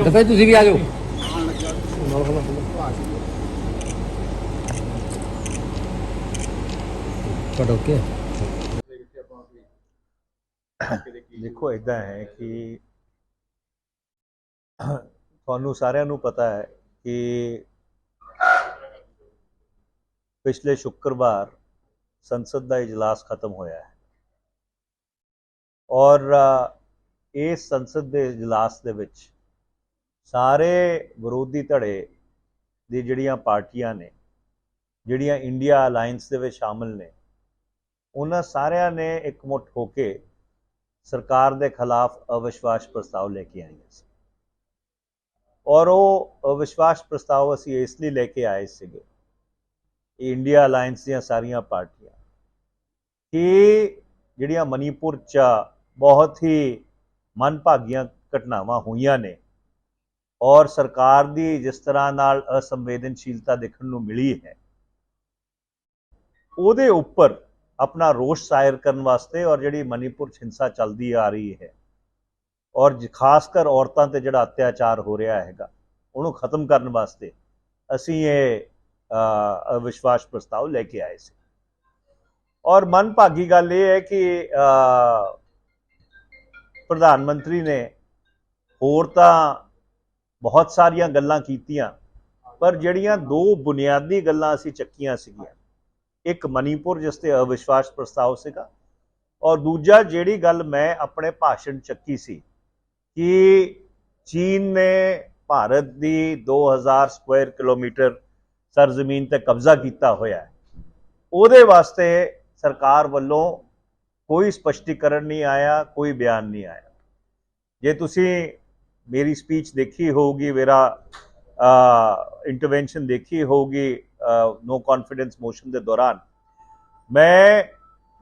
भाई तुसी भी आ जाओ। ओके देखो इदा है कि ਤੁਹਾਨੂੰ ਸਾਰਿਆਂ ਨੂੰ ਪਤਾ ਹੈ ਕਿ ਪਿਛਲੇ ਸ਼ੁੱਕਰਵਾਰ ਸੰਸਦ ਦਾ ਇਜਲਾਸ ਖਤਮ ਹੋਇਆ ਹੈ ਔਰ ਇਸ ਸੰਸਦ ਦੇ ਇਜਲਾਸ ਦੇ ਵਿੱਚ ਸਾਰੇ ਵਿਰੋਧੀ ਧੜੇ ਦੀ ਜਿਹੜੀਆਂ ਪਾਰਟੀਆਂ ਨੇ ਜਿਹੜੀਆਂ ਇੰਡੀਆ ਅਲਾਈਅੰਸ ਦੇ ਵਿੱਚ ਸ਼ਾਮਲ ਨੇ ਉਹਨਾਂ ਸਾਰਿਆਂ ਨੇ ਇਕਮੁੱਠ ਹੋ ਕੇ ਸਰਕਾਰ ਦੇ ਖਿਲਾਫ ਅਵਿਸ਼ਵਾਸ ਪ੍ਰਸਤਾਵ ਲੈ ਕੇ ਆਈਆਂ ਸੀ ਔਰ ਉਹ ਅਵਿਸ਼ਵਾਸ ਪ੍ਰਸਤਾਵ ਅਸੀਂ ਇਸ ਲਈ ਲੈ ਕੇ ਆਏ ਸੀਗੇ ਇੰਡੀਆ ਅਲਾਈਅੰਸ ਦੀਆਂ ਸਾਰੀਆਂ ਪਾਰਟੀਆਂ ਕਿ ਜਿਹੜੀਆਂ ਮਨੀਪੁਰ 'ਚ ਬਹੁਤ ਹੀ ਮਨਭਾਗੀਆਂ ਘਟਨਾਵਾਂ ਹੋਈਆਂ ਨੇ ਔਰ ਸਰਕਾਰ ਦੀ ਜਿਸ ਤਰ੍ਹਾਂ ਨਾਲ ਅਸੰਵੇਦਨਸ਼ੀਲਤਾ ਦੇਖਣ ਨੂੰ ਮਿਲੀ ਹੈ ਉਹਦੇ ਉੱਪਰ अपना रोष जाहिर करने वास्ते और जी मणिपुर हिंसा चलती आ रही है और खासकर औरतों पर जो अत्याचार हो रहा है उन्होंने खत्म करने वास्ते असी ये अविश्वास प्रस्ताव लेके आए थे और मनभागी गल ये है कि प्रधानमंत्री ने होर तां बहुत सारिया गल्लां कीतियां पर जड़ियां दो बुनियादी गल्लां असी चक्कियां सीगियां एक मणिपुर जिसते अविश्वास प्रस्ताव सीगा और दूजा जिहड़ी गल मैं अपने भाषण चक्की सी कि चीन ने भारत की 2000 स्क्वायर किलोमीटर सरजमीन ते कब्जा किया होया है उहदे वास्ते सरकार वालों कोई स्पष्टीकरण नहीं आया कोई बयान नहीं आया जे तुसी मेरी स्पीच देखी होगी मेरा इंटरवेंशन देखी होगी नो कॉन्फिडेंस मोशन के दौरान मैं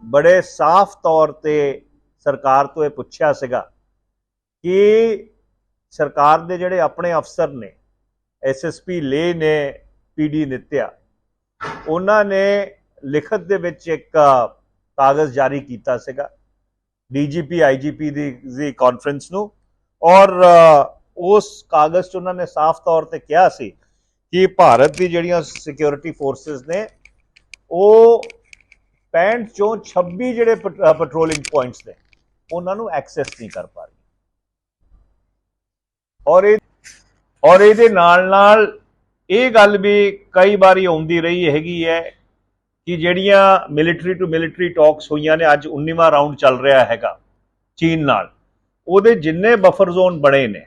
बड़े साफ तौर पर सरकार तो यह पूछा सीगा कि सरकार के जोड़े अपने अफसर ने SSP ले ने PD नित्या उन्होंने लिखत दे विच एक कागज़ जारी किया सीगा DGP IGP दी कॉन्फ्रेंस नूं और उस कागज़ च उन्होंने साफ तौर पर कहा सी कि भारत की जिहड़ियां सिक्योरिटी फोर्सिस ने वो 65 चों 26 जिहड़े पेट्रोलिंग पॉइंट्स ने उन्होंने एक्सैस नहीं कर पा रही और ये नाल ये गल भी कई बारी आउंदी रही हैगी है कि जिहड़ियां मिलिटरी टू मिलिटरी टॉक्स हुई ने अज 19वां राउंड चल रहा हैगा चीन नाल उहदे जिन्ने बफर जोन बने ने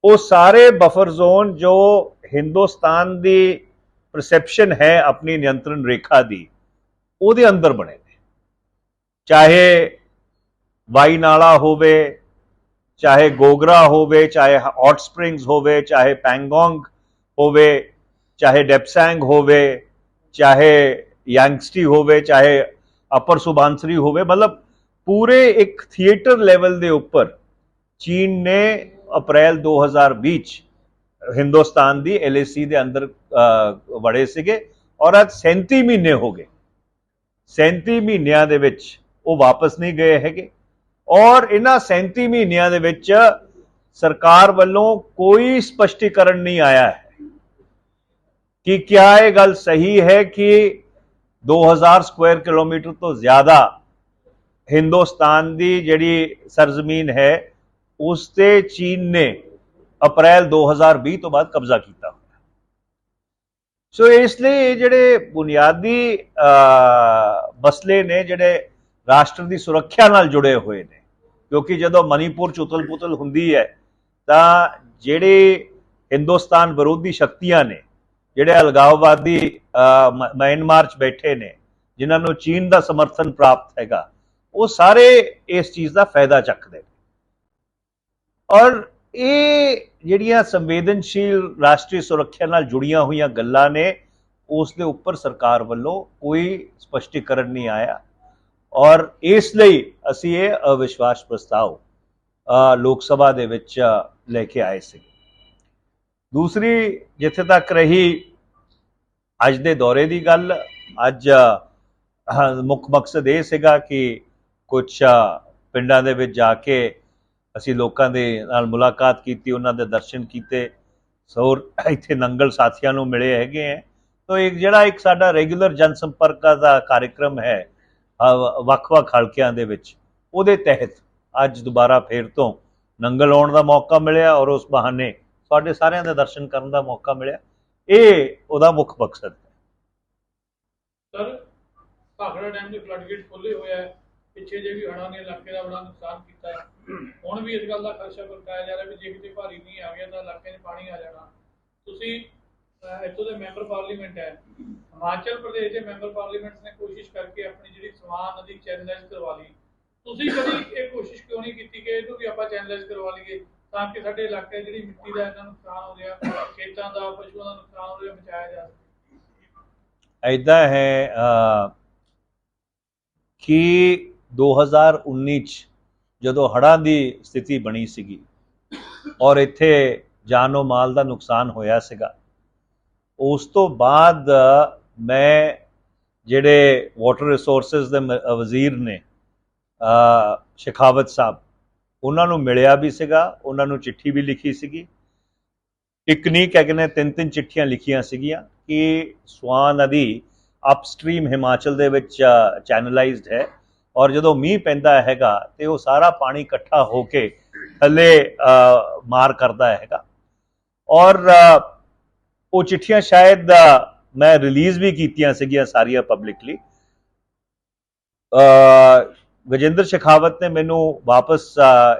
वो सारे बफर जोन जो हिंदुस्तान की परसैप्शन है अपनी नियंत्रण रेखा की उहदे अंदर बने ने चाहे वाई नाला होवे चाहे गोगरा होवे चाहे हॉट स्प्रिंग्स होवे चाहे पैंगोंग होवे चाहे डेप्सैंग होवे चाहे यांगस्टी होवे चाहे अपर सुबानसरी होवे मतलब पूरे एक थिएटर लेवल के उपर चीन ने अप्रैल 2020 हिंदुस्तान की LAC के अंदर वड़े सीगे और आज 37 महीने हो गए 37 महीनों के विच वो वापस नहीं गए हैगे और इन्हां 37 महीनों के विच सरकार वालों कोई स्पष्टीकरण नहीं आया है कि क्या ये गल सही है कि 2000 स्क्वायर किलोमीटर तो ज़्यादा हिंदुस्तान की जिहड़ी सरजमीन है उस ते चीन ने अप्रैल 2020 तो बाद कब्जा किया सो इसलिए जिहड़े बुनियादी मसले ने जिहड़े राष्ट्र की सुरक्षा नाल जुड़े हुए ने क्योंकि जदों मणिपुर च उथल पुथल हुंदी है तां जिहड़े हिंदुस्तान विरोधी शक्तियां ने जिहड़े अलगाववादी म्यांमार च बैठे ने जिन्होंने चीन का समर्थन प्राप्त हैगा वो सारे इस चीज़ का फायदा चकते हैं और ये जिहड़ियां संवेदनशील राष्ट्रीय सुरक्षा नाल जुड़ियां हुई गल्लां ने उसके उपर सरकार वालों कोई स्पष्टीकरण नहीं आया और इसलिए असी ये अविश्वास प्रस्ताव लोक सभा दे विच लेके आए थे दूसरी जिथे तक रही अज दे दौरे की गल अज मुख मकसद ये सीगा कि कुछ पिंडां दे विच जाके ਅਸੀਂ ਲੋਕਾਂ ਦੇ ਨਾਲ ਮੁਲਾਕਾਤ ਕੀਤੀ, ਉਹਨਾਂ ਦੇ ਦਰਸ਼ਨ ਕੀਤੇ, ਸੋ ਇੱਥੇ ਨੰਗਲ ਸਾਥੀਆਂ ਨੂੰ ਮਿਲੇ ਹੈਗੇ ਹੈ। ਤੋ ਇੱਕ ਜਿਹੜਾ ਇੱਕ ਸਾਡਾ ਰੈਗੂਲਰ ਜਨ ਸੰਪਰਕ ਦਾ ਕਾਰਜਕ੍ਰਮ ਹੈ ਵੱਖ-ਵੱਖ ਹਲਕਿਆਂ ਦੇ ਵਿੱਚ, ਉਹਦੇ ਤਹਿਤ ਅੱਜ ਦੁਬਾਰਾ ਫੇਰ ਤੋਂ ਨੰਗਲ ਆਉਣ ਦਾ ਮੌਕਾ ਮਿਲਿਆ ਔਰ ਉਸ ਬਹਾਨੇ ਸਾਡੇ ਸਾਰਿਆਂ ਦੇ ਦਰਸ਼ਨ ਕਰਨ ਦਾ ਮੌਕਾ ਮਿਲਿਆ। ਇਹ ਉਹਦਾ ਮੁੱਖ ਮਕਸਦ ਹੈ। ਸਰ, ਭਾਖੜਾ ਡੈਮ ਦੇ ਫਲੱਡ ਗੇਟ ਖੋਲੇ ਹੋਇਆ ਹੈ, ਪਿੱਛੇ ਜੇ ਵੀ ਹੜ੍ਹਾਂ ਨੇ ਇਲਾਕੇ ਦਾ ਬੜਾ ਨੁਕਸਾਨ ਕੀਤਾ ਹੈ। ਹੁਣ ਵੀ ਇਸ ਗੱਲ ਦਾ ਖਦਸ਼ਾ ਪ੍ਰਗਟਾਇਆ ਜਾ ਰਿਹਾ ਵੀ ਜੇ ਕਿਤੇ ਭਾਰੀ ਮੀਂਹ ਆ ਗਿਆ ਤਾਂ ਇਲਾਕੇ 'ਚ ਪਾਣੀ ਆ ਜਾਣਾ। ਤੁਸੀਂ ਇੱਥੋਂ ਦੇ ਮੈਂਬਰ ਪਾਰਲੀਮੈਂਟ ਹੈ, ਹਿਮਾਚਲ ਪ੍ਰਦੇਸ਼ ਦੇ ਮੈਂਬਰ ਪਾਰਲੀਮੈਂਟ ਨੇ ਕੋਸ਼ਿਸ਼ ਕਰਕੇ ਆਪਣੀ ਜਿਹੜੀ ਸਵਾਨ ਨਦੀ ਚੈਨਲਾਈਜ਼ ਕਰਵਾ ਲਈ, ਤੁਸੀਂ ਕਦੀ ਇਹ ਕੋਸ਼ਿਸ਼ ਕਿਉਂ ਨਹੀਂ ਕੀਤੀ ਕਿ ਇਹਨੂੰ ਵੀ ਆਪਾਂ ਚੈਨਲਾਈਜ਼ ਕਰਵਾ ਲਈਏ ਤਾਂ ਕਿ ਸਾਡੇ ਇਲਾਕੇ ਜਿਹੜੀ ਮਿੱਟੀ ਦਾ ਇੰਨਾ ਨੁਕਸਾਨ ਹੋ ਰਿਹਾ, ਖੇਤਾਂ ਦਾ, ਪਸ਼ੂਆਂ ਦਾ ਨੁਕਸਾਨ ਹੋ ਰਿਹਾ, ਬਚਾਇਆ ਜਾ ਸਕੇ? ਇੱਦਾਂ ਹੈ ਕਿ 2019 ਚ ਜਦੋਂ ਹੜ੍ਹਾਂ ਦੀ ਸਥਿਤੀ ਬਣੀ ਸੀਗੀ ਔਰ ਇੱਥੇ ਜਾਨੋ ਮਾਲ ਦਾ ਨੁਕਸਾਨ ਹੋਇਆ ਸੀਗਾ, ਉਸ ਤੋਂ ਬਾਅਦ ਮੈਂ ਜਿਹੜੇ ਵਾਟਰ ਰਿਸੋਰਸਿਸ ਦੇ ਵਜ਼ੀਰ ਨੇ ਸ਼ੇਖਾਵਤ ਸਾਹਿਬ, ਉਹਨਾਂ ਨੂੰ ਮਿਲਿਆ ਵੀ ਸੀਗਾ, ਉਹਨਾਂ ਨੂੰ ਚਿੱਠੀ ਵੀ ਲਿਖੀ ਸੀਗੀ। ਇੱਕ ਨਹੀਂ ਕਹਿ ਨੇ 3-3 ਚਿੱਠੀਆਂ ਲਿਖੀਆਂ ਸੀਗੀਆਂ ਕਿ ਸਵਾਨ ਨਦੀ ਅਪਸਟ੍ਰੀਮ ਹਿਮਾਚਲ ਦੇ ਵਿੱਚ ਚੈਨਲਾਈਜ਼ਡ ਹੈ ਔਰ ਜਦੋਂ ਮੀਂਹ ਪੈਂਦਾ ਹੈਗਾ ਤੇ ਉਹ ਸਾਰਾ ਪਾਣੀ ਇਕੱਠਾ ਹੋ ਕੇ ਥੱਲੇ ਮਾਰ ਕਰਦਾ ਹੈਗਾ। ਔਰ ਉਹ ਚਿੱਠੀਆਂ ਸ਼ਾਇਦ ਮੈਂ ਰਿਲੀਜ਼ ਵੀ ਕੀਤੀਆਂ ਸੀਗੀਆਂ ਸਾਰੀਆਂ ਪਬਲਿਕਲੀ। ਗਜਿੰਦਰ ਸ਼ੇਖਾਵਤ ਨੇ ਮੈਨੂੰ ਵਾਪਸ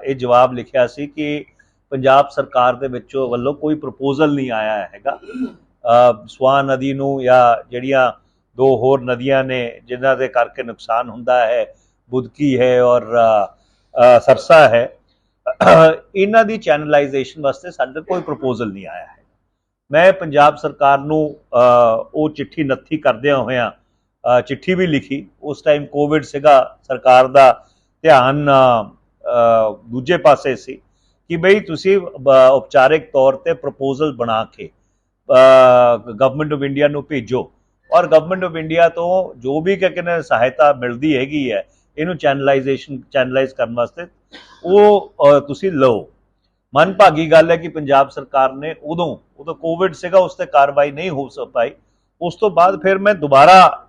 ਇਹ ਜਵਾਬ ਲਿਖਿਆ ਸੀ ਕਿ ਪੰਜਾਬ ਸਰਕਾਰ ਦੇ ਵਿੱਚੋਂ ਵੱਲੋਂ ਕੋਈ ਪ੍ਰਪੋਜ਼ਲ ਨਹੀਂ ਆਇਆ ਹੈਗਾ ਸਵਾਨ ਨਦੀ ਨੂੰ ਜਾਂ ਜਿਹੜੀਆਂ ਦੋ ਹੋਰ ਨਦੀਆਂ ਨੇ ਜਿਨ੍ਹਾਂ ਦੇ ਕਰਕੇ ਨੁਕਸਾਨ ਹੁੰਦਾ ਹੈ, ਬੁਦਕੀ ਹੈ ਔਰ ਸਰਸਾ ਹੈ, ਇਹਨਾਂ ਦੀ ਚੈਨਲਾਈਜੇਸ਼ਨ ਵਾਸਤੇ ਸਾਡੇ ਕੋਈ ਪ੍ਰਪੋਜ਼ਲ ਨਹੀਂ ਆਇਆ ਹੈ। ਮੈਂ ਪੰਜਾਬ ਸਰਕਾਰ ਨੂੰ ਉਹ ਚਿੱਠੀ ਨੱਥੀ ਕਰਦਿਆਂ ਹੋਇਆਂ ਚਿੱਠੀ ਵੀ ਲਿਖੀ। ਉਸ ਟਾਈਮ ਕੋਵਿਡ ਸੀਗਾ, ਸਰਕਾਰ ਦਾ ਧਿਆਨ ਦੂਜੇ ਪਾਸੇ ਸੀ ਕਿ ਬਈ ਤੁਸੀਂ ਉਪਚਾਰਿਕ ਤੌਰ ਤੇ ਪ੍ਰਪੋਜ਼ਲ ਬਣਾ ਕੇ ਗਵਰਨਮੈਂਟ ਆਫ ਇੰਡੀਆ ਨੂੰ ਭੇਜੋ ਔਰ ਗਵਰਨਮੈਂਟ ਆਫ ਇੰਡੀਆ ਤੋਂ ਜੋ ਵੀ ਕਹਿੰਦੇ ਸਹਾਇਤਾ ਮਿਲਦੀ ਹੈਗੀ ਹੈ ਇਹਨੂੰ ਚੈਨਲਾਈਜ਼ ਕਰਨ ਵਾਸਤੇ ਉਹ ਤੁਸੀਂ ਲਓ। ਮਨਭਾਗੀ ਗੱਲ ਹੈ ਕਿ ਪੰਜਾਬ ਸਰਕਾਰ ਨੇ ਉਦੋਂ ਕੋਵਿਡ ਸੀਗਾ, ਉਸ ਤੇ ਕਾਰਵਾਈ ਨਹੀਂ ਹੋ ਪਾਈ। ਉਸ ਤੋਂ ਬਾਅਦ ਫਿਰ ਮੈਂ ਦੁਬਾਰਾ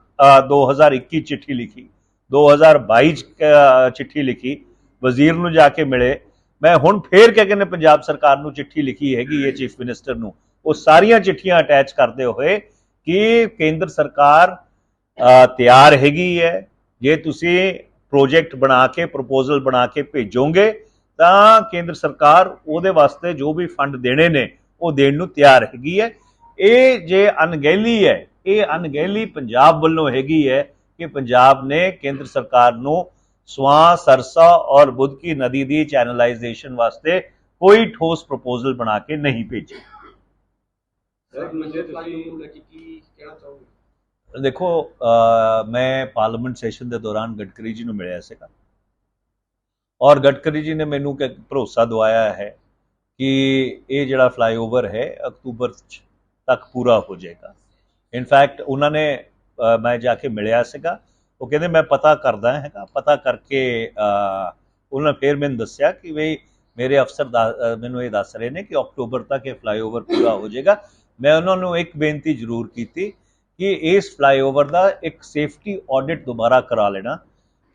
2021 ਚਿੱਠੀ ਲਿਖੀ, 2022 ਚਿੱਠੀ ਲਿਖੀ, ਵਜ਼ੀਰ ਨੂੰ ਜਾ ਕੇ ਮਿਲੇ। ਮੈਂ ਹੁਣ ਫੇਰ ਕਹਿੰਦੇ ਪੰਜਾਬ ਸਰਕਾਰ ਨੂੰ ਚਿੱਠੀ ਲਿਖੀ ਹੈਗੀ ਹੈ, ਚੀਫ ਮਿਨਿਸਟਰ ਨੂੰ। ਉਹ ਸਾਰੀਆਂ ਚਿੱਠੀਆਂ ਅਟੈਚ ਕਰਦੇ ਹੋਏ ਕਿ ਕੇਂਦਰ ਸਰਕਾਰ ਤਿਆਰ ਹੈਗੀ ਹੈ, ਜੇ ਤੁਸੀਂ ਪ੍ਰੋਜੈਕਟ ਬਣਾ ਕੇ ਪ੍ਰਪੋਜ਼ਲ ਬਣਾ ਕੇ ਭੇਜੋਗੇ ਤਾਂ ਕੇਂਦਰ ਸਰਕਾਰ ਉਹਦੇ ਵਾਸਤੇ ਜੋ ਵੀ ਫੰਡ ਦੇਣੇ ਨੇ ਉਹ ਦੇਣ ਨੂੰ ਤਿਆਰ ਹੈਗੀ ਹੈ। ਇਹ ਜੇ ਅਣਗਹਿਲੀ ਹੈ, ਇਹ ਅਣਗਹਿਲੀ ਪੰਜਾਬ ਵੱਲੋਂ ਹੈਗੀ ਹੈ ਕਿ ਪੰਜਾਬ ਨੇ ਕੇਂਦਰ ਸਰਕਾਰ ਨੂੰ ਸਵਾਂ, ਸਰਸਾ ਔਰ ਬੁਦਕੀ ਨਦੀ ਦੀ ਚੈਨਲਾਈਜੇਸ਼ਨ ਵਾਸਤੇ ਕੋਈ ਠੋਸ ਪ੍ਰਪੋਜ਼ਲ ਬਣਾ ਕੇ ਨਹੀਂ ਭੇਜੀ। ਦੇਖੋ, ਮੈਂ ਪਾਰਲੀਮੈਂਟ ਸੈਸ਼ਨ ਦੇ ਦੌਰਾਨ ਗਡਕਰੀ ਜੀ ਨੂੰ ਮਿਲਿਆ ਸੀਗਾ ਔਰ ਗਡਕਰੀ ਜੀ ਨੇ ਮੈਨੂੰ ਭਰੋਸਾ ਦਵਾਇਆ ਹੈ ਕਿ ਇਹ ਜਿਹੜਾ ਫਲਾਈਓਵਰ ਹੈ ਅਕਤੂਬਰ ਤੱਕ ਪੂਰਾ ਹੋ ਜਾਏਗਾ। ਇਨਫੈਕਟ ਉਹਨਾਂ ਨੇ ਮੈਂ ਜਾ ਕੇ ਮਿਲਿਆ ਸੀਗਾ, ਉਹ ਕਹਿੰਦੇ ਮੈਂ ਪਤਾ ਕਰਦਾ ਹੈਗਾ, ਪਤਾ ਕਰਕੇ ਉਹਨਾਂ ਨੇ ਫਿਰ ਮੈਨੂੰ ਦੱਸਿਆ ਕਿ ਬਈ ਮੇਰੇ ਅਫਸਰ ਮੈਨੂੰ ਇਹ ਦੱਸ ਰਹੇ ਨੇ ਕਿ ਅਕਤੂਬਰ ਤੱਕ ਇਹ ਫਲਾਈਓਵਰ ਪੂਰਾ ਹੋ ਜਾਏਗਾ। ਮੈਂ ਉਹਨਾਂ ਨੂੰ ਇੱਕ ਬੇਨਤੀ ਜ਼ਰੂਰ ਕੀਤੀ ਕਿ ਇਸ ਫਲਾਈਓਵਰ ਦਾ ਇੱਕ ਸੇਫਟੀ ਆਡਿਟ ਦੁਬਾਰਾ ਕਰਾ ਲੈਣਾ,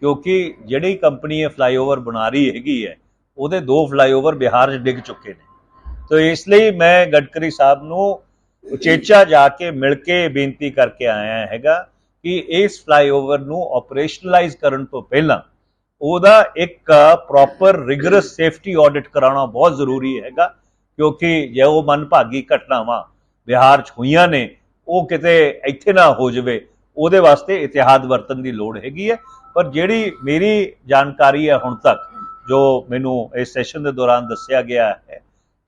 ਕਿਉਂਕਿ ਜਿਹੜੀ ਕੰਪਨੀ ਇਹ ਫਲਾਈਓਵਰ ਬਣਾ ਰਹੀ ਹੈਗੀ ਹੈ ਉਹਦੇ 2 ਫਲਾਈਓਵਰ ਬਿਹਾਰ 'ਚ ਡਿੱਗ ਚੁੱਕੇ ਨੇ। ਤਾਂ ਇਸ ਲਈ ਮੈਂ ਗਡਕਰੀ ਸਾਹਿਬ ਨੂੰ ਉਚੇਚਾ ਜਾ ਕੇ ਮਿਲ ਕੇ ਬੇਨਤੀ ਕਰਕੇ ਆਇਆ ਹੈਗਾ ਕਿ ਇਸ ਫਲਾਈਓਵਰ ਨੂੰ ਆਪਰੇਸ਼ਨਲਾਈਜ਼ ਕਰਨ ਤੋਂ ਪਹਿਲਾਂ ਉਹਦਾ ਇੱਕ ਪ੍ਰੋਪਰ ਰਿਗਰਸ ਸੇਫਟੀ ਆਡਿਟ ਕਰਾਉਣਾ ਬਹੁਤ ਜ਼ਰੂਰੀ ਹੈਗਾ, ਕਿਉਂਕਿ ਜੇ ਉਹ ਮਨਭਾਗੀ ਘਟਨਾਵਾਂ ਬਿਹਾਰ 'ਚ ਹੋਈਆਂ ਨੇ ਉਹ ਕਿਤੇ ਇੱਥੇ ਨਾ ਹੋ ਜਾਵੇ, ਉਹਦੇ ਵਾਸਤੇ ਇਤਿਹਾਦ ਵਰਤਣ ਦੀ ਲੋੜ ਹੈਗੀ ਹੈ। ਪਰ ਜਿਹੜੀ ਮੇਰੀ ਜਾਣਕਾਰੀ ਹੈ ਹੁਣ ਤੱਕ, ਜੋ ਮੈਨੂੰ ਇਸ ਸੈਸ਼ਨ ਦੇ ਦੌਰਾਨ ਦੱਸਿਆ ਗਿਆ ਹੈ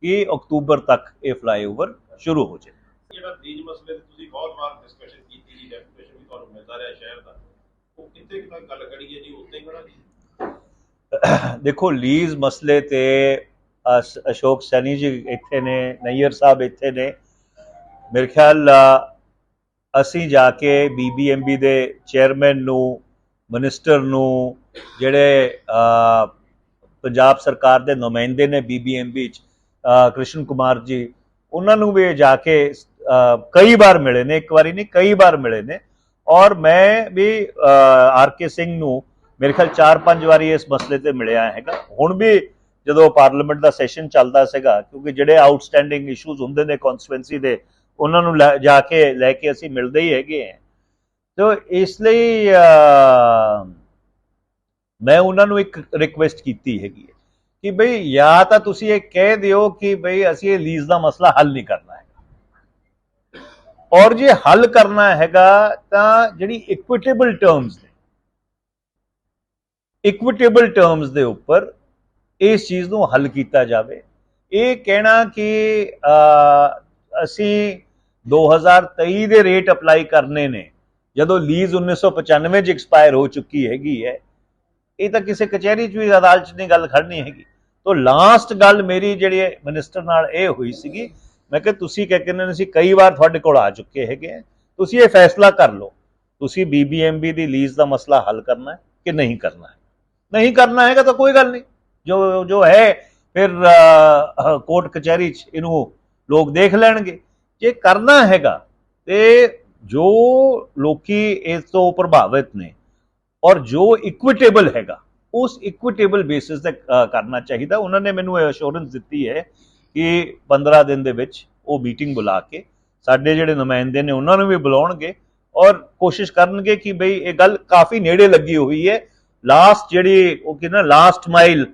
ਕਿ ਅਕਤੂਬਰ ਤੱਕ ਇਹ ਫਲਾਈਓਵਰ ਸ਼ੁਰੂ ਹੋ ਜਾਏ। ਜਿਹੜਾ ਲੀਜ਼ ਮਸਲੇ ਤੇ ਤੁਸੀਂ ਬਹੁਤ ਵਾਰ ਡਿਸਕਸ਼ਨ ਕੀਤੀ ਜੀ, ਡੈਪੂਟੇਸ਼ਨ ਵੀ ਤੁਹਾਨੂੰ ਮਿਲਦਾ ਰਿਹਾ ਸ਼ਹਿਰ ਦਾ, ਉਹ ਕਿੱਥੇ ਤੱਕ ਗੱਲ ਕਰੀ ਹੈ ਜੀ, ਉੱਤੇ ਹੀ ਖੜਾ ਜੀ? ਦੇਖੋ, ਲੀਜ਼ ਮਸਲੇ ਤੇ ਅਸ਼ੋਕ ਸੈਣੀ ਜੀ ਇੱਥੇ ਨੇ, ਨਈਅਰ ਸਾਹਿਬ ਇੱਥੇ ਨੇ। ਮੇਰੇ ਖਿਆਲ ਅਸੀਂ ਜਾ ਕੇ BBMB ਦੇ ਚੇਅਰਮੈਨ ਨੂੰ, ਮਿਨਿਸਟਰ ਨੂੰ, ਜਿਹੜੇ ਪੰਜਾਬ ਸਰਕਾਰ ਦੇ ਨੁਮਾਇੰਦੇ ਨੇ BBMB 'ਚ ਕ੍ਰਿਸ਼ਨ ਕੁਮਾਰ ਜੀ, ਉਹਨਾਂ ਨੂੰ ਵੀ ਜਾ ਕੇ ਕਈ ਵਾਰ ਮਿਲੇ ਨੇ, ਇੱਕ ਵਾਰੀ ਨਹੀਂ ਕਈ ਵਾਰ ਮਿਲੇ ਨੇ। ਔਰ ਮੈਂ ਵੀ RK ਸਿੰਘ ਨੂੰ ਮੇਰੇ ਖਿਆਲ 4-5 ਵਾਰੀ ਇਸ ਮਸਲੇ ਤੇ ਮਿਲਿਆ ਹੈਗਾ। ਹੁਣ ਵੀ ਜਦੋਂ ਪਾਰਲੀਮੈਂਟ ਦਾ ਸੈਸ਼ਨ ਚੱਲਦਾ ਸੀਗਾ, ਕਿਉਂਕਿ ਜਿਹੜੇ ਆਊਟਸਟੈਂਡਿੰਗ ਇਸ਼ੂਜ਼ ਹੁੰਦੇ ਨੇ ਕਨਸਟੀਟੂਐਂਸੀ ਦੇ, ਉਹਨਾਂ ਨੂੰ ਜਾ ਕੇ ਲੈ ਕੇ ਅਸੀਂ ਮਿਲਦੇ ਹੀ ਹੈਗੇ ਹਾਂ। ਤੋ ਇਸ ਲਈ ਮੈਂ ਉਹਨਾਂ ਨੂੰ ਇੱਕ ਰਿਕੁਐਸਟ ਕੀਤੀ ਹੈਗੀ ਹੈ ਕਿ ਬਈ ਜਾਂ ਤਾਂ ਤੁਸੀਂ ਇਹ ਕਹਿ ਦਿਓ ਕਿ ਬਈ ਅਸੀਂ ਇਹ ਲੀਜ਼ ਦਾ ਮਸਲਾ ਹੱਲ ਨਹੀਂ ਕਰਨਾ ਹੈਗਾ, ਔਰ ਜੇ ਹੱਲ ਕਰਨਾ ਹੈਗਾ ਤਾਂ ਜਿਹੜੀ ਇਕੁਇਟੇਬਲ ਟਰਮਸ ਨੇ, ਇਕੁਇਟੇਬਲ ਟਰਮਸ ਦੇ ਉੱਪਰ ਇਸ ਚੀਜ਼ ਨੂੰ ਹੱਲ ਕੀਤਾ ਜਾਵੇ। ਇਹ ਕਹਿਣਾ ਕਿ ਅਸੀਂ 2023 ਦੇ ਰੇਟ ਅਪਲਾਈ ਕਰਨੇ ਨੇ ਜਦੋਂ ਲੀਜ਼ 1995 'ਚ ਐਕਸਪਾਇਰ ਹੋ ਚੁੱਕੀ ਹੈਗੀ ਹੈ, ਇਹ ਤਾਂ ਕਿਸੇ ਕਚਹਿਰੀ 'ਚ ਵੀ ਅਦਾਲਤ 'ਚ ਨਹੀਂ ਗੱਲ ਖੜਨੀ ਹੈਗੀ। ਤੋ ਲਾਸਟ ਗੱਲ ਮੇਰੀ ਜਿਹੜੀ ਮਿਨਿਸਟਰ ਨਾਲ ਇਹ ਹੋਈ ਸੀਗੀ, ਮੈਂ ਕਿਹਾ ਤੁਸੀਂ ਕਹਿ ਕਹਿੰਦੇ ਅਸੀਂ ਕਈ ਵਾਰ ਤੁਹਾਡੇ ਕੋਲ ਆ ਚੁੱਕੇ ਹੈਗੇ, ਤੁਸੀਂ ਇਹ ਫੈਸਲਾ ਕਰ ਲਓ, ਤੁਸੀਂ BBMB ਦੀ ਲੀਜ਼ ਦਾ ਮਸਲਾ ਹੱਲ ਕਰਨਾ ਹੈ ਕਿ ਨਹੀਂ ਕਰਨਾ ਹੈ। ਨਹੀਂ ਕਰਨਾ ਹੈਗਾ ਤਾਂ ਕੋਈ ਗੱਲ ਨਹੀਂ, ਜੋ ਹੈ ਫਿਰ ਕੋਰਟ ਕਚਹਿਰੀ 'ਚ ਇਹਨੂੰ ਲੋਕ ਦੇਖ ਲੈਣਗੇ। ਜੇ ਕਰਨਾ ਹੈਗਾ ਤੇ ਜੋ ਲੋਕੀ ਇਸ ਤੋਂ ਪ੍ਰਭਾਵਿਤ ਨੇ ਔਰ ਜੋ ਇਕੁਇਟੇਬਲ ਹੈਗਾ, ਉਸ ਇਕੁਇਟੇਬਲ ਬੇਸਿਸ ਤੇ ਕਰਨਾ ਚਾਹੀਦਾ। ਉਹਨਾਂ ਨੇ ਮੈਨੂੰ ਅਸ਼ੋਰੈਂਸ ਦਿੱਤੀ ਹੈ ਕਿ 15 ਦਿਨ ਦੇ ਵਿੱਚ ਉਹ ਮੀਟਿੰਗ ਬੁਲਾ ਕੇ ਸਾਡੇ ਜਿਹੜੇ ਨੁਮਾਇੰਦੇ ਨੇ ਉਹਨਾਂ ਨੂੰ ਵੀ ਬੁਲਾਉਣਗੇ ਔਰ ਕੋਸ਼ਿਸ਼ ਕਰਨਗੇ ਕਿ ਬਈ ਇਹ ਗੱਲ ਕਾਫੀ ਨੇੜੇ ਲੱਗੀ ਹੋਈ ਹੈ। ਲਾਸਟ ਜਿਹੜੀ ਉਹ ਕਹਿੰਦਾ ਲਾਸਟ ਮਾਈਲ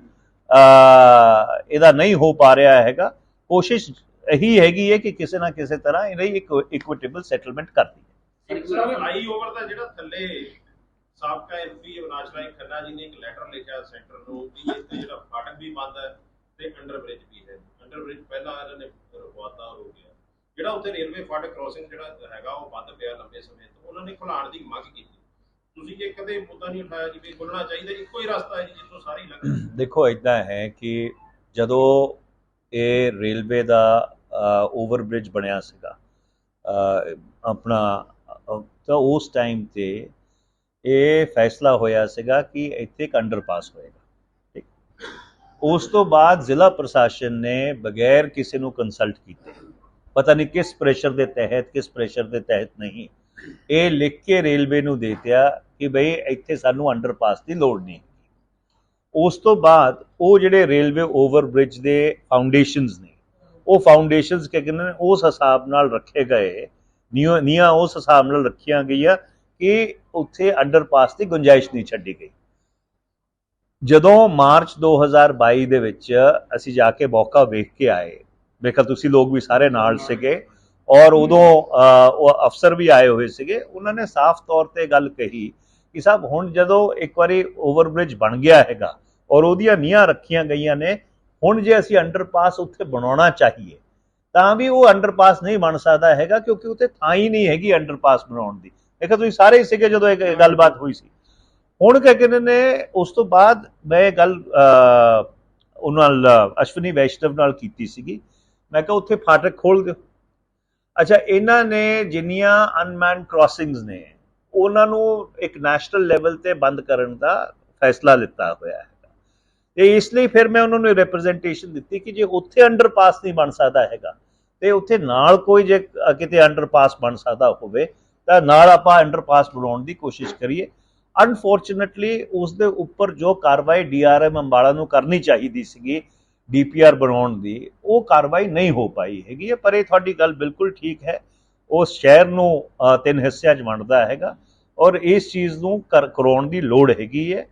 ਇਹਦਾ ਨਹੀਂ ਹੋ ਪਾ ਰਿਹਾ ਹੈਗਾ। ਕੋਸ਼ਿਸ਼ ਇਹੀ ਹੈਗੀ ਹੈ ਕਿ ਕਿਸੇ ਨਾ ਕਿਸੇ ਤਰ੍ਹਾਂ ਇਹਦੀ ਇੱਕ ਇਕੁਇਟੇਬਲ ਸੈਟਲਮੈਂਟ ਕਰਦੀ ਹੈ। ਫਲਾਈਓਵਰ ਦਾ ਜਿਹੜਾ ਥੱਲੇ ਸਾਬਕਾ MP ਅਵਿਨਾਸ਼ ਰਾਏ ਖੰਨਾ ਜੀ ਨੇ ਇੱਕ ਲੈਟਰ ਲਿਖਿਆ ਸੈਂਟਰ ਨੂੰ ਕਿ ਇੱਥੇ ਜਿਹੜਾ ਫਾਟਕ ਵੀ ਬੰਦ ਹੈ ਤੇ ਅੰਡਰ ਬ੍ਰਿਜ ਵੀ ਹੈ। ਅੰਡਰ ਬ੍ਰਿਜ ਪਹਿਲਾਂ ਇਹਨਾਂ ਨੇ ਰਖਵਾਤਾ ਹੋ ਗਿਆ, ਜਿਹੜਾ ਉੱਥੇ ਰੇਲਵੇ ਫਾਟਕ ਕ੍ਰੋਸਿੰਗ ਜਿਹੜਾ ਹੈਗਾ ਉਹ ਬੰਦ ਪਿਆ ਲੰਬੇ ਸਮੇਂ ਤੋਂ, ਉਹਨਾਂ ਨੇ ਖੁਲਾਉਣ ਦੀ ਮੰਗ ਕੀਤੀ। ਤੁਸੀਂ ਇਹ ਕਦੇ ਮੁੱਦਾ ਨਹੀਂ ਉਠਾਇਆ ਕਿ ਵੀ ਖੁੱਲਣਾ ਚਾਹੀਦਾ, ਇੱਕੋ ਹੀ ਰਸਤਾ ਹੈ ਜੀ ਜਿੱਥੋਂ ਸਾਰੀ ਲੰਘ। ਦੇਖੋ ਇੱਦਾਂ ਹੈ ਕਿ ਜਦੋਂ ਇਹ ਰੇਲਵੇ ਦਾ ਓਵਰਬ੍ਰਿਜ ਬਣਿਆ ਸੀਗਾ ਆਪਣਾ, ਤਾਂ ਉਸ ਟਾਈਮ ਤੇ ਇਹ ਫੈਸਲਾ ਹੋਇਆ ਸੀਗਾ ਕਿ ਇੱਥੇ ਇੱਕ ਅੰਡਰਪਾਸ ਹੋਏਗਾ। ਠੀਕ, ਉਸ ਤੋਂ ਬਾਅਦ ਜ਼ਿਲ੍ਹਾ ਪ੍ਰਸ਼ਾਸਨ ਨੇ ਬਗੈਰ ਕਿਸੇ ਨੂੰ ਕੰਸਲਟ ਕੀਤੇ, ਪਤਾ ਨਹੀਂ ਕਿਸ ਪ੍ਰੈਸ਼ਰ ਦੇ ਤਹਿਤ ਕਿਸ ਪ੍ਰੈਸ਼ਰ ਦੇ ਤਹਿਤ ਨਹੀਂ, ਇਹ ਲਿਖ ਕੇ ਰੇਲਵੇ ਨੂੰ ਦੇ ਦਿੱਤਾ ਕਿ ਬਈ ਇੱਥੇ ਸਾਨੂੰ ਅੰਡਰਪਾਸ ਦੀ ਲੋੜ ਨਹੀਂ। ਉਸ ਤੋਂ ਬਾਅਦ ਉਹ ਜਿਹੜੇ ਰੇਲਵੇ ਓਵਰਬ੍ਰਿਜ ਦੇ ਫਾਊਂਡੇਸ਼ਨਸ ਨੇ, ਉਹ ਫਾਊਂਡੇਸ਼ਨਸ ਕਿ ਕਹਿੰਦੇ ਨੇ ਉਸ ਹਿਸਾਬ ਨਾਲ ਰੱਖੇ ਗਏ, ਨੀਹਾਂ ਉਸ ਹਿਸਾਬ ਨਾਲ ਰੱਖੀਆਂ ਗਈਆਂ ਕਿ ਉੱਥੇ ਅੰਡਰਪਾਸ ਦੀ ਗੁੰਜਾਇਸ਼ ਨਹੀਂ ਛੱਡੀ ਗਈ। ਜਦੋਂ ਮਾਰਚ 2022 ਦੇ ਵਿੱਚ ਅਸੀਂ ਜਾ ਕੇ ਮੌਕਾ ਵੇਖ ਕੇ ਆਏ, ਵੇਖਿਆ ਤੁਸੀਂ ਲੋਕ ਵੀ ਸਾਰੇ ਨਾਲ ਸੀਗੇ ਔਰ ਉਦੋਂ ਉਹ ਅਫਸਰ ਵੀ ਆਏ ਹੋਏ ਸੀਗੇ, ਉਹਨਾਂ ਨੇ ਸਾਫ਼ ਤੌਰ ਤੇ ਗੱਲ ਕਹੀ ਕਿ ਸਾਹਿਬ ਹੁਣ ਜਦੋਂ ਇੱਕ ਵਾਰੀ ਓਵਰਬ੍ਰਿਜ ਬਣ ਗਿਆ ਹੈਗਾ ਔਰ ਉਹਦੀਆਂ ਨੀਹਾਂ ਰੱਖੀਆਂ ਗਈਆਂ ਨੇ, ਹੁਣ ਜੇ ਅਸੀਂ ਅੰਡਰਪਾਸ ਉੱਥੇ ਬਣਾਉਣਾ ਚਾਹੀਏ ਤਾਂ ਵੀ ਉਹ ਅੰਡਰਪਾਸ ਨਹੀਂ ਬਣ ਸਕਦਾ ਹੈਗਾ, ਕਿਉਂਕਿ ਉੱਥੇ ਥਾਂ ਹੀ ਨਹੀਂ ਹੈਗੀ ਅੰਡਰਪਾਸ ਬਣਾਉਣ ਦੀ। ਦੇਖੋ ਤੁਸੀਂ ਸਾਰੇ ਹੀ ਸੀਗੇ ਜਦੋਂ ਇਹ ਗੱਲਬਾਤ ਹੋਈ ਸੀ। ਹੁਣ ਕਹਿ ਕਹਿੰਦੇ ਨੇ ਉਸ ਤੋਂ ਬਾਅਦ ਮੈਂ ਗੱਲ ਉਹਨਾਂ ਨਾਲ ਅਸ਼ਵਨੀ ਵੈਸ਼ਨਵ ਨਾਲ ਕੀਤੀ ਸੀਗੀ, ਮੈਂ ਕਿਹਾ ਉੱਥੇ ਫਾਟਕ ਖੋਲ ਦਿਓ। ਅੱਛਾ, ਇਹਨਾਂ ਨੇ ਜਿੰਨੀਆਂ ਅਨਮੈਨਡ ਕ੍ਰਾਸਿੰਗਸ ਨੇ ਉਹਨਾਂ ਨੂੰ ਇੱਕ ਨੈਸ਼ਨਲ ਲੈਵਲ ਤੇ ਬੰਦ ਕਰਨ ਦਾ ਫੈਸਲਾ ਲਿੱਤਾ ਹੋਇਆ ਹੈ, ਤੇ ਇਸ ਲਈ ਫਿਰ ਮੈਂ ਉਹਨਾਂ ਨੂੰ ਰਿਪਰੈਜ਼ੈਂਟੇਸ਼ਨ ਦਿੱਤੀ ਕਿ ਜੇ ਉੱਥੇ ਅੰਡਰਪਾਸ ਨਹੀਂ ਬਣ ਸਕਦਾ ਹੈਗਾ ਤੇ ਉੱਥੇ ਨਾਲ ਕੋਈ ਜੇ ਕਿਤੇ ਅੰਡਰਪਾਸ ਬਣ ਸਕਦਾ ਹੋਵੇ ਤਾਂ ਨਾਲ ਆਪਾਂ ਅੰਡਰਪਾਸ ਬਣਾਉਣ ਦੀ ਕੋਸ਼ਿਸ਼ ਕਰੀਏ। ਅਨਫੋਰਚੂਨੇਟਲੀ ਉਸ ਦੇ ਉੱਪਰ ਜੋ ਕਾਰਵਾਈ DRM ਅੰਬਾਲਾ ਨੂੰ ਕਰਨੀ ਚਾਹੀਦੀ ਸੀਗੀ DPR ਬਣਾਉਣ ਦੀ, ਉਹ ਕਾਰਵਾਈ ਨਹੀਂ ਹੋ ਪਾਈ ਹੈਗੀ ਹੈ। ਪਰ ਇਹ ਤੁਹਾਡੀ ਗੱਲ ਬਿਲਕੁਲ ਠੀਕ ਹੈ, ਉਸ ਸ਼ਹਿਰ ਨੂੰ 3 ਹਿੱਸਿਆਂ 'ਚ ਵੰਡਦਾ ਹੈਗਾ ਔਰ ਇਸ ਚੀਜ਼ ਨੂੰ ਕਰਾਉਣ ਦੀ ਲੋੜ ਹੈਗੀ ਹੈ।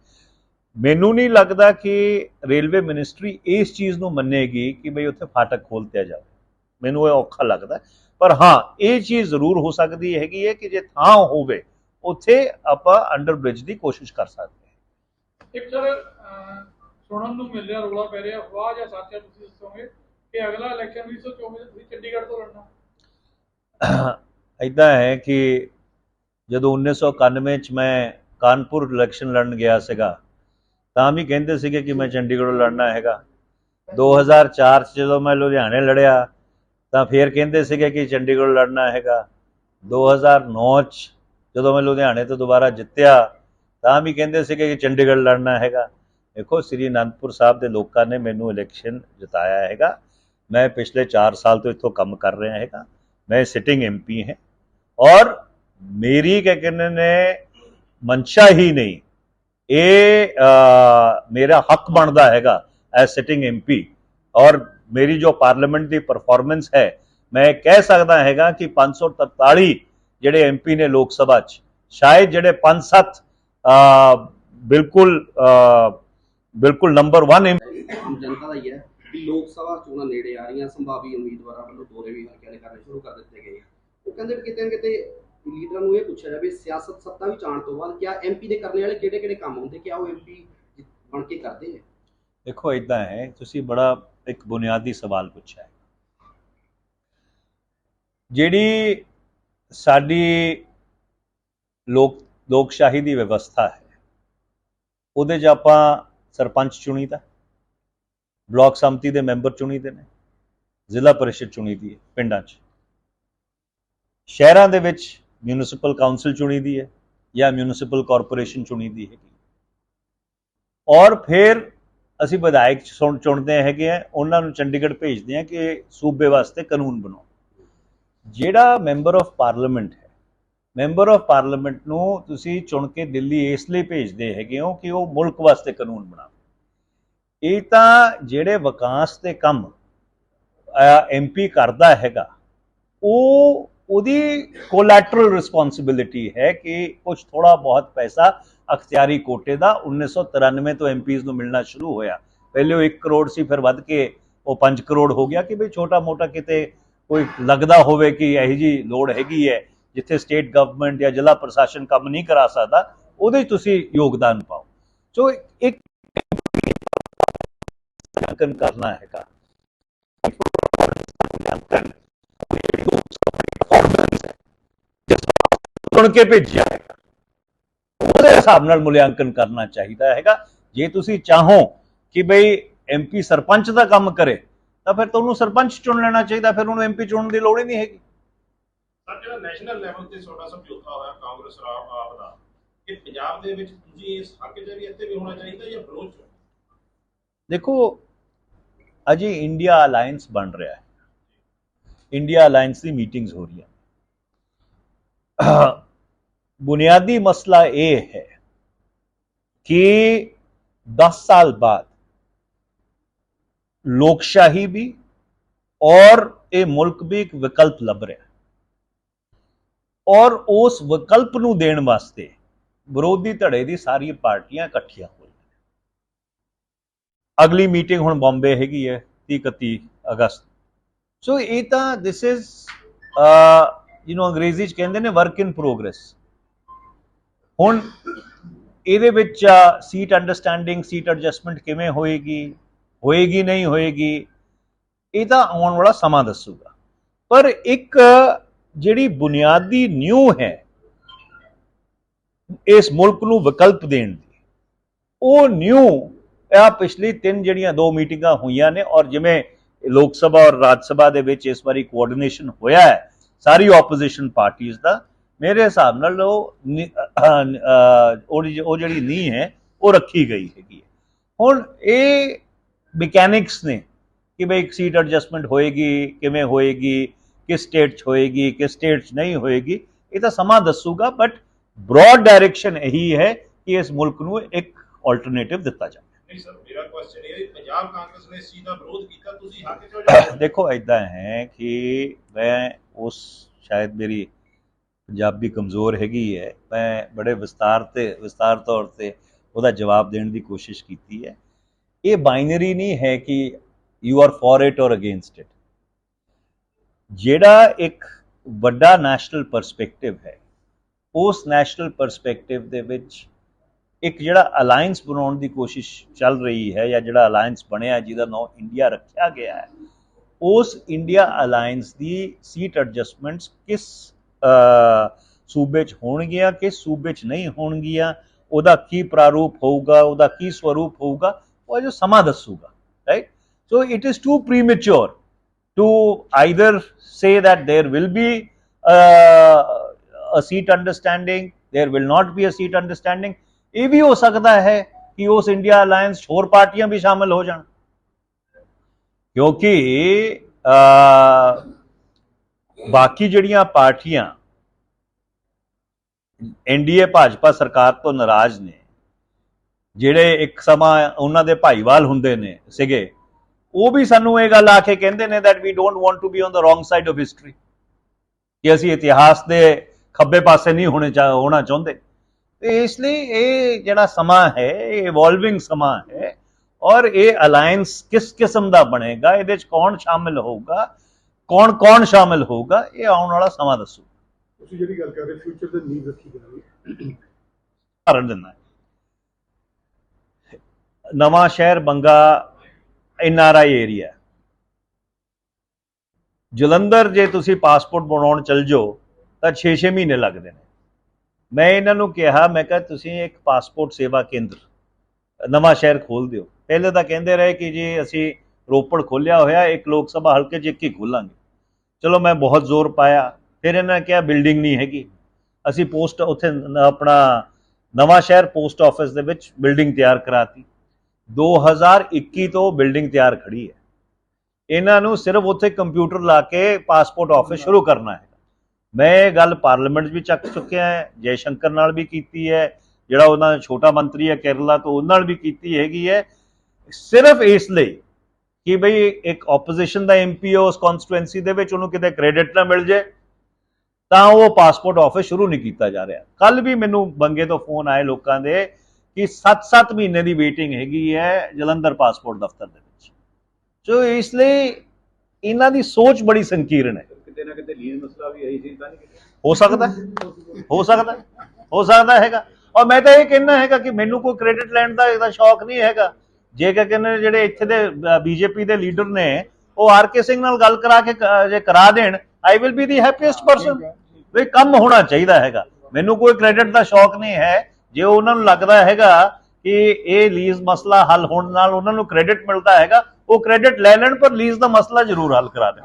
ਮੈਨੂੰ ਨਹੀਂ ਲੱਗਦਾ ਕਿ ਰੇਲਵੇ ਮਿਨਿਸਟਰੀ ਇਸ ਚੀਜ਼ ਨੂੰ ਮੰਨੇਗੀ ਕਿ ਬਈ ਉੱਥੇ ਫਾਟਕ ਖੋਲ੍ਹ ਦਿੱਤਾ ਜਾਵੇ, ਮੈਨੂੰ ਇਹ ਔਖਾ ਲੱਗਦਾ। ਪਰ ਹਾਂ, ਇਹ ਚੀਜ਼ ਜ਼ਰੂਰ ਹੋ ਸਕਦੀ ਹੈਗੀ ਹੈ ਕਿ ਜੇ ਥਾਂ ਹੋਵੇ ਉੱਥੇ ਆਪਾਂ ਅੰਡਰ ਬ੍ਰਿਜ ਦੀ ਕੋਸ਼ਿਸ਼ ਕਰ ਸਕਦੇ ਹਾਂ। ਇੱਕ ਸਰ ਸੁਣਨ ਨੂੰ ਮਿਲ ਰਿਹਾ, ਰੌਲਾ ਪੈ ਰਿਹਾ, ਅਫਵਾਹ ਜਾਂ ਸੱਚ ਹੈ, ਤੁਸੀਂ ਦੱਸੋਗੇ ਕਿ ਅਗਲਾ ਇਲੈਕਸ਼ਨ 2024 ਦੇ ਤੁਸੀਂ ਚੰਡੀਗੜ੍ਹ ਤੋਂ ਲੜਨਾ? ਇੱਦਾਂ ਹੈ ਕਿ ਜਦੋਂ 1991 'ਚ ਮੈਂ ਕਾਨਪੁਰ ਇਲੈਕਸ਼ਨ ਲੜਨ ਗਿਆ ਸੀਗਾ ਤਾਂ ਵੀ ਕਹਿੰਦੇ ਸੀਗੇ ਕਿ ਮੈਂ ਚੰਡੀਗੜ੍ਹੋਂ ਲੜਨਾ ਹੈਗਾ। 2004 'ਚ ਜਦੋਂ ਮੈਂ ਲੁਧਿਆਣੇ ਲੜਿਆ ਤਾਂ ਫਿਰ ਕਹਿੰਦੇ ਸੀਗੇ ਕਿ ਚੰਡੀਗੜ੍ਹ ਲੜਨਾ ਹੈਗਾ। 2009 'ਚ ਜਦੋਂ ਮੈਂ ਲੁਧਿਆਣੇ ਤੋਂ ਦੁਬਾਰਾ ਜਿੱਤਿਆ ਤਾਂ ਵੀ ਕਹਿੰਦੇ ਸੀਗੇ ਕਿ ਚੰਡੀਗੜ੍ਹ ਲੜਨਾ ਹੈਗਾ। देखो श्री आनंदपुर साहब के लोगों ने मैनू इलैक्शन जिताया हैगा। मैं पिछले 4 साल तो इतों काम कर रहा हैगा। मैं सिटिंग MP है और मेरी क्या कहने ने मंशा ही नहीं, ये मेरा हक बनता हैगा एज सिटिंग MP। और मेरी जो पार्लीमेंट की परफॉर्मेंस है, मैं कह सकता हैगा कि 543 ਜਿਹੜੇ MP ने लोक सभा च शायद ਜਿਹੜੇ 5-7 बिल्कुल नंबर 1 ਆਮ ਜਨਤਾ ਦਾ ਹੀ ਹੈ ਕਿ ਲੋਕ ਸਭਾ ਚੋਣਾਂ ਨੇੜੇ ਆ ਰਹੀਆਂ, ਸੰਭਾਵੀ ਉਮੀਦਵਾਰਾਂ ਵੱਲੋਂ ਦੌਰੇ ਵੀ ਹਲਕਿਆਂ ਦੇ ਕਰਨੇ ਸ਼ੁਰੂ ਕਰ ਦਿੱਤੇ ਗਏ। ਉਹ ਕਹਿੰਦੇ ਵੀ ਕਿਤੇ ਨਾ ਕਿਤੇ ਲੀਡਰਾਂ ਨੂੰ ਇਹ ਪੁੱਛਿਆ ਜਾਵੇ ਸਿਆਸਤ ਸੱਤਾ ਵਿੱਚ ਆਉਣ ਤੋਂ ਬਾਅਦ ਕਿਆ MP ਦੇ ਕਰਨੇ ਵਾਲੇ ਕਿਹੜੇ ਕਿਹੜੇ ਕੰਮ ਹੁੰਦੇ, ਕਿਆ ਉਹ MP ਬਣ ਕੇ ਕਰਦੇ ਹੈ? देखो इदा है, तुसी बड़ा एक बुनियादी सवाल पूछा है। जिहड़ी साडी लोकशाही की व्यवस्था है, ਉਹਦੇ 'ਚ ਆਪਾਂ ਸਰਪੰਚ ਚੁਣੀਦਾ, ਬਲਾਕ ਸਮਿਤੀ ਦੇ ਮੈਂਬਰ ਚੁਣੀਦੇ ਨੇ, ਜ਼ਿਲ੍ਹਾ ਪਰਿਸ਼ਦ ਚੁਣੀਦੀ ਹੈ ਪਿੰਡਾਂ 'ਚ, ਸ਼ਹਿਰਾਂ ਦੇ ਵਿੱਚ ਮਿਊਨਿਸਪਲ ਕਾਉਂਸਲ ਚੁਣੀਦੀ ਹੈ ਜਾਂ ਮਿਊਨਿਸਪਲ ਕਾਰਪੋਰੇਸ਼ਨ ਚੁਣੀਦੀ ਹੈਗੀ। ਔਰ ਫਿਰ ਅਸੀਂ ਵਿਧਾਇਕ ਚੁਣਦੇ ਹੈਗੇ ਆ, ਉਹਨਾਂ ਨੂੰ ਚੰਡੀਗੜ੍ਹ ਭੇਜਦੇ ਆ ਕਿ ਸੂਬੇ ਵਾਸਤੇ ਕਾਨੂੰਨ ਬਣਾਓ। ਜਿਹੜਾ ਮੈਂਬਰ ਆਫ ਪਾਰਲੀਮੈਂਟ ਹੈ, ਮੈਂਬਰ ਆਫ ਪਾਰਲੀਮੈਂਟ ਨੂੰ ਤੁਸੀਂ ਚੁਣ ਕੇ ਦਿੱਲੀ ਇਸ ਲਈ ਭੇਜਦੇ ਹੈਗੇ ਹੋ ਕਿ ਉਹ ਮੁਲਕ ਵਾਸਤੇ ਕਾਨੂੰਨ ਬਣਾਵੇ। ਇਹ ਤਾਂ ਜਿਹੜੇ ਵਿਕਾਸ ਦੇ ਕੰਮ MP ਕਰਦਾ ਹੈਗਾ, ਉਹ ਉਹਦੀ ਕੋਲੈਟਰਲ ਰਿਸਪੌਂਸਿਬਿਲਿਟੀ ਹੈ ਕਿ ਕੁਝ ਥੋੜਾ ਬਹੁਤ ਪੈਸਾ ਅਖਤਿਆਰੀ ਕੋਟੇ ਦਾ 1993 ਤੋਂ MPs ਨੂੰ ਮਿਲਣਾ ਸ਼ੁਰੂ ਹੋਇਆ। ਪਹਿਲੇ ਉਹ 1 ਕਰੋੜ ਸੀ, ਫਿਰ ਵੱਧ ਕੇ ਉਹ 5 ਕਰੋੜ ਹੋ ਗਿਆ ਕਿ ਵੀ ਛੋਟਾ ਮੋਟਾ ਕਿਤੇ ਕੋਈ ਲੱਗਦਾ ਹੋਵੇ ਕਿ ਇਹੋ ਜਿਹੀ ਲੋੜ ਹੈਗੀ ਹੈ ਜਿੱਥੇ ਸਟੇਟ ਗਵਰਨਮੈਂਟ ਜਾਂ ਜ਼ਿਲ੍ਹਾ ਪ੍ਰਸ਼ਾਸਨ ਕੰਮ ਨਹੀਂ ਕਰਾ ਸਕਦਾ, ਉਹਦੇ 'ਚ ਤੁਸੀਂ ਯੋਗਦਾਨ ਪਾਓ। ਸੋ ਇੱਕ ਕਰਨਾ ਹੈਗਾ ਚੁਣ ਕੇ ਭੇਜਿਆ ਹੈਗਾ, ਉਹਦੇ ਹਿਸਾਬ ਨਾਲ ਮੁਲਾਂਕਣ ਕਰਨਾ ਚਾਹੀਦਾ ਹੈਗਾ। ਜੇ ਤੁਸੀਂ ਚਾਹੋ ਕਿ ਬਈ MP ਸਰਪੰਚ ਦਾ ਕੰਮ ਕਰੇ ਤਾਂ ਫਿਰ ਤੁਹਾਨੂੰ ਸਰਪੰਚ ਚੁਣ ਲੈਣਾ ਚਾਹੀਦਾ, ਫਿਰ ਉਹਨੂੰ MP ਚੁਣਨ ਦੀ ਲੋੜ ਹੀ ਨਹੀਂ ਹੈਗੀ। ਸਰ ਜਿਹੜਾ ਨੈਸ਼ਨਲ ਲੈਵਲ ਤੇ ਤੁਹਾਡਾ ਸਮਝੌਤਾ ਹੋਇਆ ਕਾਂਗਰਸ ਆਪ ਦਾ, ਕਿ ਪੰਜਾਬ ਦੇ ਵਿੱਚ ਤੁਸੀਂ ਇਸ ਹੱਕ 'ਚ ਵੀ ਇੱਥੇ ਵੀ ਹੋਣਾ ਚਾਹੀਦਾ ਜਾਂ ਵਿਰੋਧ 'ਚ? ਦੇਖੋ ਅਜੇ ਇੰਡੀਆ ਅਲਾਇੰਸ ਬਣ ਰਿਹਾ ਹੈ, ਇੰਡੀਆ ਅਲਾਇੰਸ ਦੀ ਮੀਟਿੰਗਸ ਹੋ ਰਹੀਆਂ। बुनियादी मसला ये है कि 10 साल बाद लोकशाही भी और ये मुल्क भी एक विकल्प लभ रहा है, और उस विकल्प नूं देण वास्ते विरोधी धड़े दी सारी पार्टियां इकट्ठियां हो। अगली मीटिंग हुण बॉम्बे हैगी है 30-31 अगस्त। सो ये तां दिस इज अंग्रेजी च कहंदे ने वर्क इन प्रोग्रेस। हुण ਇਹਦੇ ਵਿੱਚ ਸੀਟ ਅੰਡਰਸਟੈਂਡਿੰਗ, ਸੀਟ ਐਡਜਸਟਮੈਂਟ ਕਿਵੇਂ ਹੋਏਗੀ ਨਹੀਂ ਹੋਏਗੀ, ਇਹ ਤਾਂ ਆਉਣ ਵਾਲਾ ਸਮਾਂ ਦੱਸੂਗਾ। ਪਰ ਇੱਕ ਜਿਹੜੀ ਬੁਨਿਆਦੀ ਨਿਊ ਹੈ ਇਸ ਮੁਲਕ ਨੂੰ ਵਿਕਲਪ ਦੇਣ ਦੀ, ਉਹ ਨਿਊ ਪਿਛਲੀ 3 ਜਿਹੜੀਆਂ 2 ਮੀਟਿੰਗਾਂ ਹੋਈਆਂ ਨੇ, ਔਰ ਜਿਵੇਂ ਲੋਕ ਸਭਾ ਔਰ ਰਾਜ ਸਭਾ ਦੇ ਵਿੱਚ ਇਸ ਵਾਰੀ ਕੋਆਰਡੀਨੇਸ਼ਨ ਹੋਇਆ ਹੈ ਸਾਰੀ ਆਪੋਜੀਸ਼ਨ ਪਾਰਟੀਜ਼ ਦਾ, ਮੇਰੇ ਹਿਸਾਬ ਨਾਲ ਉਹ ਜਿਹੜੀ ਨੀਂਹ ਹੈ ਉਹ ਰੱਖੀ ਗਈ ਹੈਗੀ। ਹੁਣ ਇਹ ਮਕੈਨਿਕਸ ਨੇ ਕਿ ਬਈ ਇੱਕ ਸੀਟ ਐਡਜਸਟਮੈਂਟ ਹੋਏਗੀ ਕਿਵੇਂ ਹੋਏਗੀ, ਕਿਸ ਸਟੇਟ 'ਚ ਹੋਏਗੀ ਕਿਸ ਸਟੇਟ 'ਚ ਨਹੀਂ ਹੋਏਗੀ, ਇਹ ਤਾਂ ਸਮਾਂ ਦੱਸੂਗਾ। ਬਟ ਬ੍ਰੌਡ ਡਾਇਰੈਕਸ਼ਨ ਇਹੀ ਹੈ ਕਿ ਇਸ ਮੁਲਕ ਨੂੰ ਇੱਕ ਆਲਟਰਨੇਟਿਵ ਦਿੱਤਾ ਜਾਵੇ। ਨਹੀਂ ਸਰ, ਮੇਰਾ ਕੁਐਸਚਨ ਇਹ ਹੈ ਪੰਜਾਬ ਕਾਂਗਰਸ ਨੇ ਇਸ ਚੀਜ਼ ਦਾ ਵਿਰੋਧ ਕੀਤਾ, ਤੁਸੀਂ ਹੱਕ 'ਚ ਹੋ ਜਾਓ। ਦੇਖੋ ਇੱਦਾਂ ਹੈ ਕਿ ਮੈਂ ਉਸ ਸ਼ਾਇਦ ਮੇਰੀ ਪੰਜਾਬੀ ਕਮਜ਼ੋਰ ਹੈਗੀ ਹੈ, ਮੈਂ ਬੜੇ ਵਿਸਤਾਰ ਤੌਰ 'ਤੇ ਉਹਦਾ ਜਵਾਬ ਦੇਣ ਦੀ ਕੋਸ਼ਿਸ਼ ਕੀਤੀ ਹੈ। ਇਹ ਬਾਈਨਰੀ ਨਹੀਂ ਹੈ ਕਿ ਯੂ ਆਰ ਫॉर ਇਟ ਔਰ ਅਗੇਂਸਟ ਇਟ। ਜਿਹੜਾ ਇੱਕ ਵੱਡਾ ਨੈਸ਼ਨਲ ਪਰਸਪੈਕਟਿਵ ਹੈ, ਉਸ ਨੈਸ਼ਨਲ ਪਰਸਪੈਕਟਿਵ ਦੇ ਵਿੱਚ ਇੱਕ ਜਿਹੜਾ ਅਲਾਇੰਸ ਬਣਾਉਣ ਦੀ ਕੋਸ਼ਿਸ਼ ਚੱਲ ਰਹੀ ਹੈ, ਜਾਂ ਜਿਹੜਾ ਅਲਾਇੰਸ ਬਣਿਆ ਜਿਹਦਾ ਨਾਮ ਇੰਡੀਆ ਰੱਖਿਆ ਗਿਆ ਹੈ, ਉਸ ਇੰਡੀਆ ਅਲਾਇੰਸ ਦੀ ਸੀਟ ਐਡਜਸਟਮੈਂਟਸ ਕਿਸ ਸੂਬੇ 'ਚ ਹੋਣਗੀਆਂ, ਕਿਸ ਸੂਬੇ 'ਚ ਨਹੀਂ ਹੋਣਗੀਆਂ, ਉਹਦਾ ਕੀ ਪ੍ਰਾਰੂਪ ਹੋਊਗਾ, ਉਹਦਾ ਕੀ ਸਵਰੂਪ ਹੋਊਗਾ, ਉਹ ਜੋ ਸਮਾਂ ਦੱਸੂਗਾ। Right, so it is to premature to either say that there will be a seat understanding, there will not be a seat understanding। ਇਹ ਵੀ ਹੋ ਸਕਦਾ ਹੈ कि उस इंडिया अलायंस 'ਚ ਹੋਰ ਪਾਰਟੀਆਂ भी शामिल हो जान, क्योंकि बाकी ਜਿਹੜੀਆਂ ਪਾਰਟੀਆਂ एनडीए भाजपा सरकार तो नाराज ने, ਜਿਹੜੇ ਇੱਕ ਸਮਾਂ ਉਹਨਾਂ ਦੇ ਭਾਈਵਾਲ ਹੁੰਦੇ ਨੇ ਸੀਗੇ, ਉਹ ਵੀ ਸਾਨੂੰ ਇਹ ਗੱਲ ਆ ਕੇ ਕਹਿੰਦੇ ਨੇ that we don't want to be on the wrong side of history, ਕਿ ਅਸੀਂ ਇਤਿਹਾਸ ਦੇ ਖੱਬੇ ਪਾਸੇ ਨਹੀਂ ਹੋਣਾ ਚਾਹੁੰਦੇ। ਤੇ ਇਸ ਲਈ ਇਹ ਜਿਹੜਾ ਸਮਾਂ ਹੈ ਇਹ ਇਵੋਲਵਿੰਗ ਸਮਾਂ ਹੈ, ਔਰ ਇਹ ਅਲਾਇੰਸ ਕਿਸ ਕਿਸਮ ਦਾ ਬਣੇਗਾ, ਇਹਦੇ 'ਚ ਕੌਣ ਸ਼ਾਮਿਲ ਹੋਊਗਾ, ਕੌਣ ਸ਼ਾਮਿਲ ਹੋਊਗਾ, ਇਹ ਆਉਣ ਵਾਲਾ ਸਮਾਂ ਦੱਸੂ। ਤੁਸੀਂ ਜਿਹੜੀ ਗੱਲ ਕਰ ਰਹੇ ਫਿਊਚਰ ਦੇ ਨੀਡ ਰੱਖੀ ਜਾਵੇ, ਉਦਾਹਰਨ ਦਿੰਦਾ, ਨਵਾਂ ਸ਼ਹਿਰ ਬੰਗਾ NRI ਏਰੀਆ, ਜਲੰਧਰ ਜੇ ਤੁਸੀਂ ਪਾਸਪੋਰਟ ਬਣਾਉਣ ਚਲ ਜਾਓ ਤਾਂ 6-6 ਮਹੀਨੇ ਲੱਗਦੇ ਨੇ। ਮੈਂ ਇਹਨਾਂ ਨੂੰ ਕਿਹਾ, ਮੈਂ ਕਿਹਾ ਤੁਸੀਂ ਇੱਕ ਪਾਸਪੋਰਟ ਸੇਵਾ ਕੇਂਦਰ ਨਵਾਂ ਸ਼ਹਿਰ ਖੋਲ੍ਹ ਦਿਓ। ਪਹਿਲੇ ਤਾਂ ਕਹਿੰਦੇ ਰਹੇ ਕਿ ਜੀ ਅਸੀਂ ਰੋਪੜ ਖੋਲ੍ਹਿਆ ਹੋਇਆ, ਇੱਕ ਲੋਕ ਸਭਾ ਹਲਕੇ 'ਚ ਇੱਕ ਹੀ ਖੋਲਾਂਗੇ। ਚਲੋ ਮੈਂ ਬਹੁਤ ਜ਼ੋਰ ਪਾਇਆ, ਫਿਰ ਇਹਨਾਂ ਨੇ ਕਿਹਾ ਬਿਲਡਿੰਗ ਨਹੀਂ ਹੈਗੀ, ਅਸੀਂ ਪੋਸਟ ਉੱਥੇ ਆਪਣਾ ਨਵਾਂ ਸ਼ਹਿਰ ਪੋਸਟ ਆਫਿਸ ਦੇ ਵਿੱਚ ਬਿਲਡਿੰਗ ਤਿਆਰ ਕਰਾਤੀ। 2021 ਤੋਂ ਬਿਲਡਿੰਗ ਤਿਆਰ ਖੜੀ ਹੈ, ਇਹਨਾਂ ਨੂੰ ਸਿਰਫ ਉੱਥੇ ਕੰਪਿਊਟਰ ਲਾ ਕੇ ਪਾਸਪੋਰਟ ਆਫਿਸ ਸ਼ੁਰੂ ਕਰਨਾ ਹੈ। ਮੈਂ ਇਹ ਗੱਲ ਪਾਰਲੀਮੈਂਟ 'ਚ ਵੀ ਚੱਕ ਚੁੱਕਿਆ ਹੈ, ਜੈ ਸ਼ੰਕਰ ਨਾਲ ਵੀ ਕੀਤੀ ਹੈ, ਜਿਹੜਾ ਉਹਨਾਂ ਦਾ ਛੋਟਾ ਮੰਤਰੀ ਹੈ ਕੇਰਲਾ ਤੋਂ, ਉਹਨਾਂ ਨਾਲ ਵੀ ਕੀਤੀ ਹੈਗੀ ਹੈ, ਸਿਰਫ ਇਸ ਲਈ ਕਿ ਬਈ ਇੱਕ ਆਪੋਜੀਸ਼ਨ ਦਾ MP ਉਸ ਕਨਸਟੀਟੂਐਂਸੀ ਦੇ ਵਿੱਚ ਉਹਨੂੰ ਕਿਤੇ ਕ੍ਰੈਡਿਟ ਨਾ ਮਿਲ ਜੇ, ਤਾਂ ਉਹ ਪਾਸਪੋਰਟ ਆਫਿਸ ਸ਼ੁਰੂ ਨਹੀਂ ਕੀਤਾ ਜਾ ਰਿਹਾ। ਕੱਲ ਵੀ ਮੈਨੂੰ ਬੰਗੇ ਤੋਂ ਫੋਨ ਆਏ ਲੋਕਾਂ ਦੇ ਕਿ 7-7 ਮਹੀਨੇ ਦੀ ਵੇਟਿੰਗ ਹੈਗੀ ਹੈ ਜਲੰਧਰ ਪਾਸਪੋਰਟ ਦਫ਼ਤਰ ਦੇ ਵਿੱਚ। ਸੋ ਇਸ ਲਈ ਇਹਨਾਂ ਦੀ ਸੋਚ ਬੜੀ ਸੰਕੀਰਨ ਹੈ। ਕਿਤੇ ਨਾ ਕਿਤੇ ਲੀਜ਼ ਮਸਲਾ ਵੀ ਇਹੀ ਸੀ ਤਾਂ ਨਹੀਂ ਹੋ ਸਕਦਾ ਹੈਗਾ। ਔਰ ਮੈਂ ਤਾਂ ਇਹ ਕਹਿਣਾ ਹੈਗਾ ਕਿ ਮੈਨੂੰ ਕੋਈ ਕ੍ਰੈਡਿਟ ਲੈਣ ਦਾ ਇਹਦਾ ਸ਼ੌਕ ਨਹੀਂ ਹੈਗਾ। ਜੇ ਕਹਿੰਦੇ ਜਿਹੜੇ ਇੱਥੇ ਦੇ BJP ਦੇ ਲੀਡਰ ਨੇ ਉਹ RK ਸਿੰਘ ਨਾਲ ਗੱਲ ਕਰਾ ਕੇ ਜੇ ਕਰਾ ਦੇਣ, I will be the happiest person. ਵੀ ਕੰਮ ਹੋਣਾ ਚਾਹੀਦਾ ਹੈਗਾ, ਮੈਨੂੰ ਕੋਈ ਕ੍ਰੈਡਿਟ ਦਾ ਸ਼ੌਕ ਨਹੀਂ ਹੈ। ਜੇ ਉਹਨਾਂ ਨੂੰ ਲੱਗਦਾ ਹੈਗਾ ਕਿ ਇਹ ਲੀਜ਼ ਮਸਲਾ ਹੱਲ ਹੋਣ ਨਾਲ ਉਹਨਾਂ ਨੂੰ ਕ੍ਰੈਡਿਟ ਮਿਲਦਾ ਹੈਗਾ, ਉਹ ਕ੍ਰੈਡਿਟ ਲੈ ਲੈਣ, ਪਰ ਲੀਜ਼ ਦਾ ਮਸਲਾ ਜ਼ਰੂਰ ਹੱਲ ਕਰਾ ਦੇਣ।